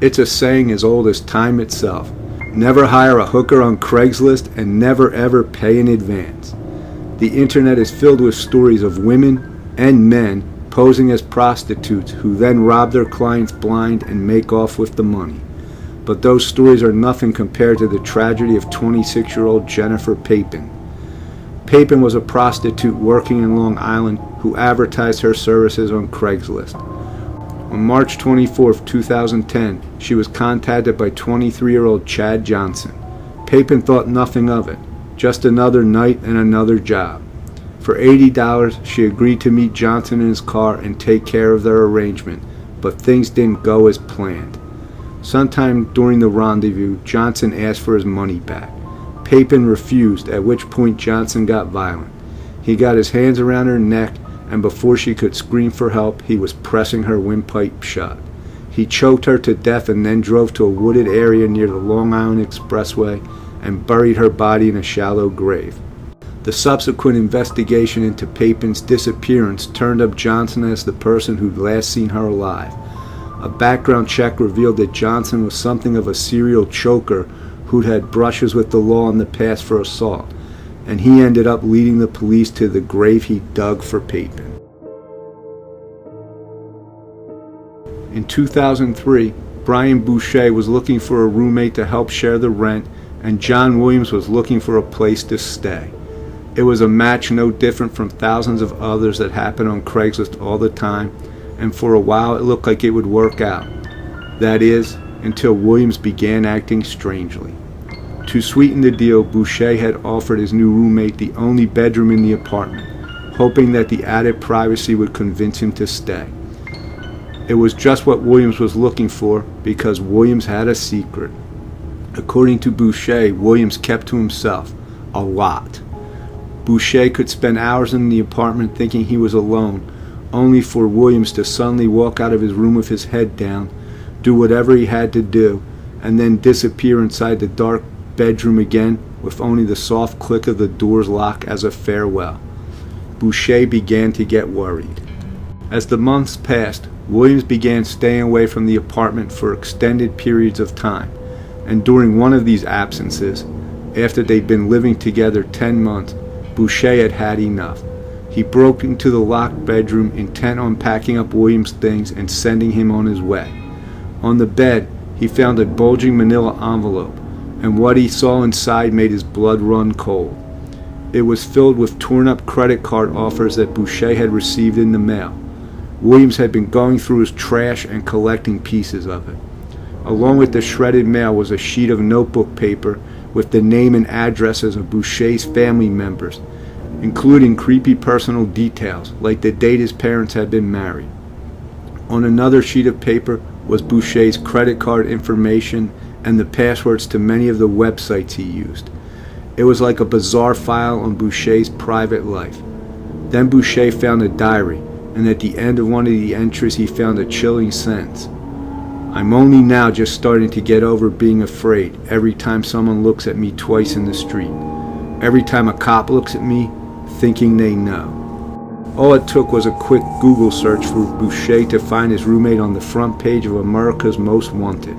It's a saying as old as time itself. Never hire a hooker on Craigslist and never ever pay in advance. The internet is filled with stories of women and men posing as prostitutes who then rob their clients blind and make off with the money. But those stories are nothing compared to the tragedy of 26-year-old Jennifer Papin. Papin was a prostitute working in Long Island who advertised her services on Craigslist. On March 24, 2010, she was contacted by 23-year-old Chad Johnson. Papin thought nothing of it, just another night and another job. For $80, she agreed to meet Johnson in his car and take care of their arrangement, but things didn't go as planned. Sometime during the rendezvous, Johnson asked for his money back. Papin refused, at which point Johnson got violent. He got his hands around her neck, and before she could scream for help, he was pressing her windpipe shut. He choked her to death and then drove to a wooded area near the Long Island Expressway and buried her body in a shallow grave. The subsequent investigation into Papin's disappearance turned up Johnson as the person who'd last seen her alive. A background check revealed that Johnson was something of a serial choker who'd had brushes with the law in the past for assault, and he ended up leading the police to the grave he dug for Papin. In 2003, Brian Boucher was looking for a roommate to help share the rent, and John Williams was looking for a place to stay. It was a match no different from thousands of others that happen on Craigslist all the time, and for a while it looked like it would work out. That is, until Williams began acting strangely. To sweeten the deal, Boucher had offered his new roommate the only bedroom in the apartment, hoping that the added privacy would convince him to stay. It was just what Williams was looking for, because Williams had a secret. According to Boucher, Williams kept to himself a lot. Boucher could spend hours in the apartment thinking he was alone, only for Williams to suddenly walk out of his room with his head down, do whatever he had to do, and then disappear inside the dark bedroom again with only the soft click of the door's lock as a farewell. Boucher began to get worried. As the months passed, Williams began staying away from the apartment for extended periods of time, and during one of these absences, after they'd been living together 10 months, Boucher had had enough. He broke into the locked bedroom, intent on packing up Williams' things and sending him on his way. On the bed, he found a bulging manila envelope, and what he saw inside made his blood run cold. It was filled with torn-up credit card offers that Boucher had received in the mail. Williams had been going through his trash and collecting pieces of it. Along with the shredded mail was a sheet of notebook paper with the name and addresses of Boucher's family members, including creepy personal details like the date his parents had been married. On another sheet of paper was Boucher's credit card information and the passwords to many of the websites he used. It was like a bizarre file on Boucher's private life. Then Boucher found a diary, and at the end of one of the entries he found a chilling sentence. "I'm only now just starting to get over being afraid every time someone looks at me twice in the street. Every time a cop looks at me, thinking they know." All it took was a quick Google search for Boucher to find his roommate on the front page of America's Most Wanted.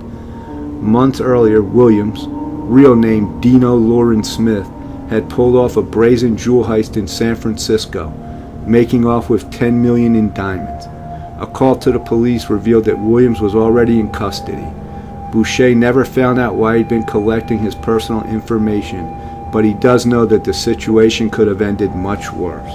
Months earlier, Williams, real name Dino Lawrence Smith, had pulled off a brazen jewel heist in San Francisco, making off with $10 million in diamonds. A call to the police revealed that Williams was already in custody. Boucher never found out why he'd been collecting his personal information, but he does know that the situation could have ended much worse.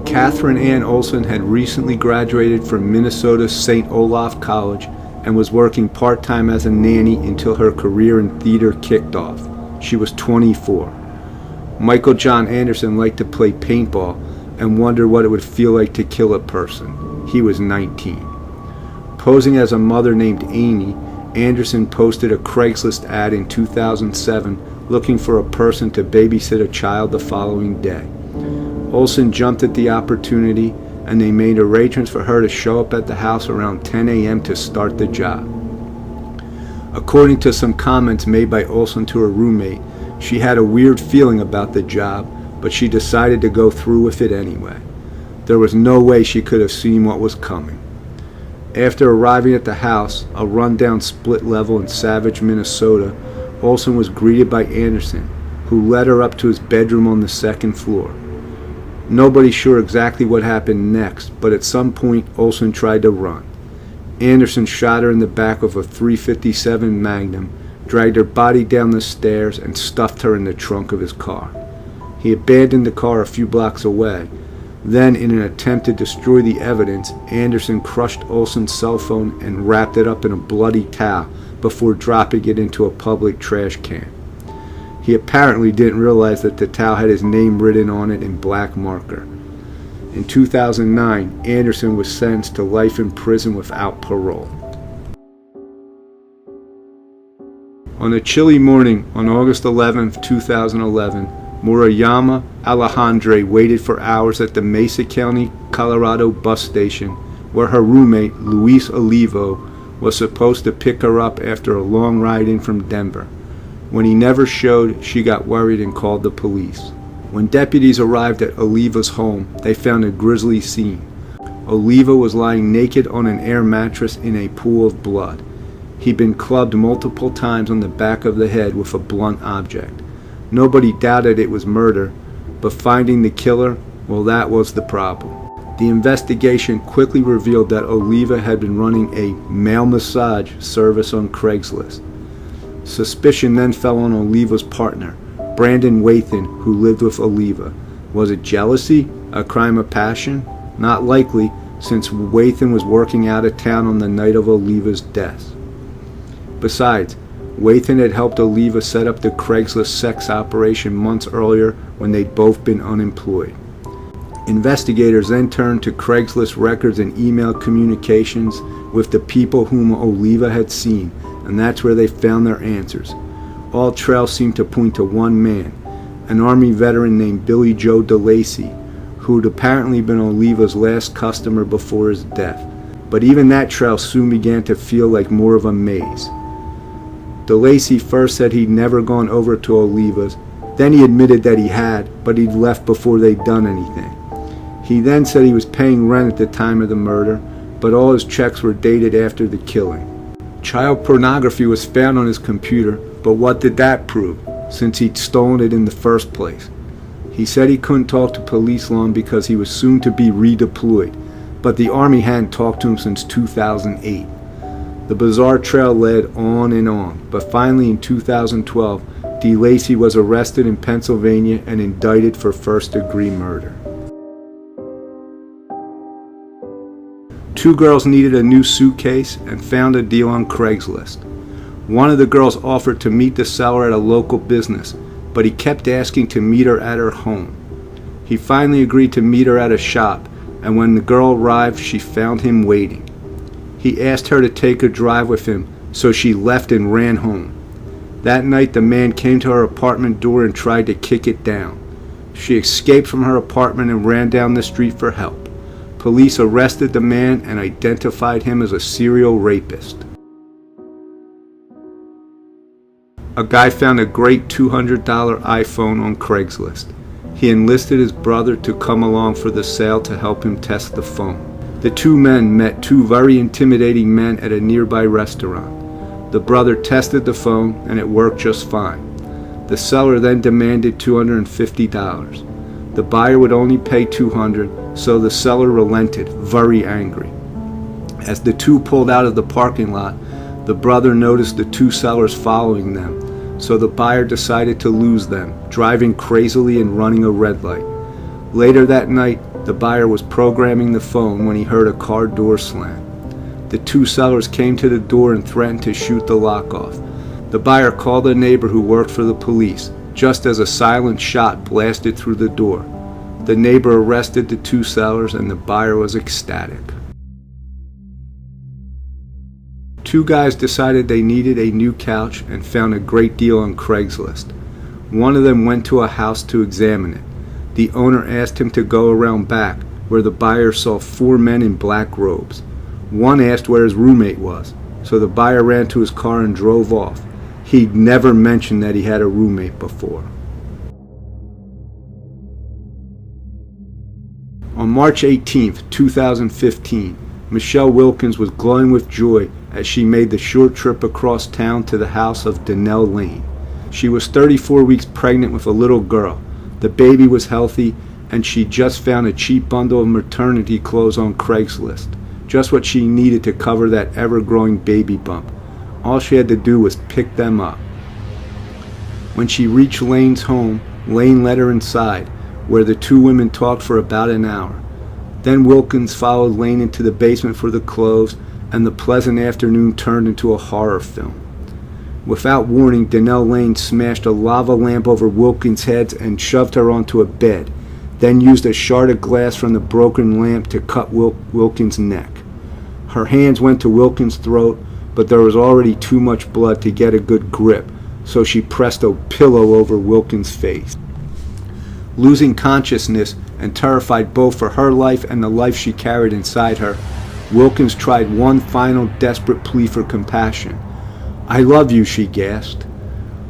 Catherine Ann Olson had recently graduated from Minnesota's St. Olaf College and was working part-time as a nanny until her career in theater kicked off. She was 24. Michael John Anderson liked to play paintball and wondered what it would feel like to kill a person. He was 19. Posing as a mother named Amy, Anderson posted a Craigslist ad in 2007 looking for a person to babysit a child the following day. Olson jumped at the opportunity, and they made arrangements for her to show up at the house around 10 a.m. to start the job. According to some comments made by Olson to her roommate, she had a weird feeling about the job, but she decided to go through with it anyway. There was no way she could have seen what was coming. After arriving at the house, a rundown split level in Savage, Minnesota, Olson was greeted by Anderson, who led her up to his bedroom on the second floor. Nobody's sure exactly what happened next, but at some point Olson tried to run. Anderson shot her in the back with a .357 Magnum, dragged her body down the stairs, and stuffed her in the trunk of his car. He abandoned the car a few blocks away. Then, in an attempt to destroy the evidence, Anderson crushed Olson's cell phone and wrapped it up in a bloody towel before dropping it into a public trash can. He apparently didn't realize that the towel had his name written on it in black marker. In 2009, Anderson was sentenced to life in prison without parole. On a chilly morning on August 11, 2011, Murayama Alejandre waited for hours at the Mesa County, Colorado bus station where her roommate, Luis Olivo, was supposed to pick her up after a long ride in from Denver. When he never showed, she got worried and called the police. When deputies arrived at Oliva's home, they found a grisly scene. Oliva was lying naked on an air mattress in a pool of blood. He'd been clubbed multiple times on the back of the head with a blunt object. Nobody doubted it was murder, but finding the killer, well, that was the problem. The investigation quickly revealed that Oliva had been running a male massage service on Craigslist. Suspicion then fell on Oliva's partner, Brandon Wathan, who lived with Oliva. Was it jealousy? A crime of passion? Not likely, since Wathan was working out of town on the night of Oliva's death. Besides, Wathan had helped Oliva set up the Craigslist sex operation months earlier when they'd both been unemployed. Investigators then turned to Craigslist records and email communications with the people whom Oliva had seen, and that's where they found their answers. All trails seemed to point to one man, an Army veteran named Billy Joe DeLacy, who had apparently been Oliva's last customer before his death. But even that trail soon began to feel like more of a maze. DeLacy first said he'd never gone over to Oliva's, then he admitted that he had, but he'd left before they'd done anything. He then said he was paying rent at the time of the murder, but all his checks were dated after the killing. Child pornography was found on his computer, but what did that prove, since he'd stolen it in the first place? He said he couldn't talk to police long because he was soon to be redeployed, but the Army hadn't talked to him since 2008. The bizarre trail led on, but finally in 2012, DeLacy was arrested in Pennsylvania and indicted for first-degree murder. Two girls needed a new suitcase and found a deal on Craigslist. One of the girls offered to meet the seller at a local business, but he kept asking to meet her at her home. He finally agreed to meet her at a shop, and when the girl arrived, she found him waiting. He asked her to take a drive with him, so she left and ran home. That night, the man came to her apartment door and tried to kick it down. She escaped from her apartment and ran down the street for help. Police arrested the man and identified him as a serial rapist. A guy found a great $200 iPhone on Craigslist. He enlisted his brother to come along for the sale to help him test the phone. The two men met two very intimidating men at a nearby restaurant. The brother tested the phone and it worked just fine. The seller then demanded $250. The buyer would only pay $200, so the seller relented, very angry. As the two pulled out of the parking lot, the brother noticed the two sellers following them, so the buyer decided to lose them, driving crazily and running a red light. Later that night, the buyer was programming the phone when he heard a car door slam. The two sellers came to the door and threatened to shoot the lock off. The buyer called a neighbor who worked for the police, just as a silent shot blasted through the door. The neighbor arrested the two sellers and the buyer was ecstatic. Two guys decided they needed a new couch and found a great deal on Craigslist. One of them went to a house to examine it. The owner asked him to go around back, where the buyer saw four men in black robes. One asked where his roommate was, so the buyer ran to his car and drove off. He'd never mentioned that he had a roommate before. On March 18, 2015, Michelle Wilkins was glowing with joy as she made the short trip across town to the house of Donnell Lane. She was 34 weeks pregnant with a little girl. The baby was healthy, and she just found a cheap bundle of maternity clothes on Craiglist. Just what she needed to cover that ever-growing baby bump. All she had to do was pick them up. When she reached Lane's home, Lane led her inside, where the two women talked for about an hour. Then Wilkins followed Lane into the basement for the clothes, and the pleasant afternoon turned into a horror film. Without warning, Donnell Lane smashed a lava lamp over Wilkins' head and shoved her onto a bed, then used a shard of glass from the broken lamp to cut Wilkins' neck. Her hands went to Wilkins' throat, but there was already too much blood to get a good grip, so she pressed a pillow over Wilkins' face. Losing consciousness and terrified both for her life and the life she carried inside her, Wilkins tried one final desperate plea for compassion. "I love you," she gasped.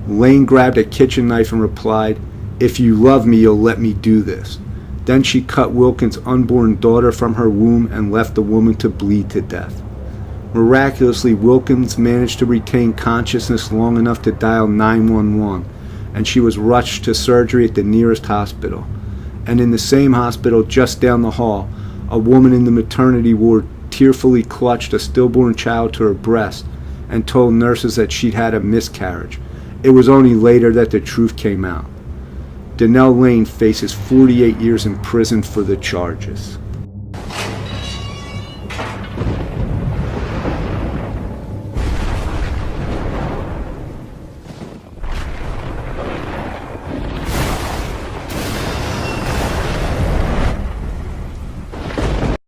Lane grabbed a kitchen knife and replied, "If you love me, you'll let me do this." Then she cut Wilkins' unborn daughter from her womb and left the woman to bleed to death. Miraculously, Wilkins managed to retain consciousness long enough to dial 911, and she was rushed to surgery at the nearest hospital. And in the same hospital just down the hall, a woman in the maternity ward tearfully clutched a stillborn child to her breast and told nurses that she'd had a miscarriage. It was only later that the truth came out. Donnell Lane faces 48 years in prison for the charges.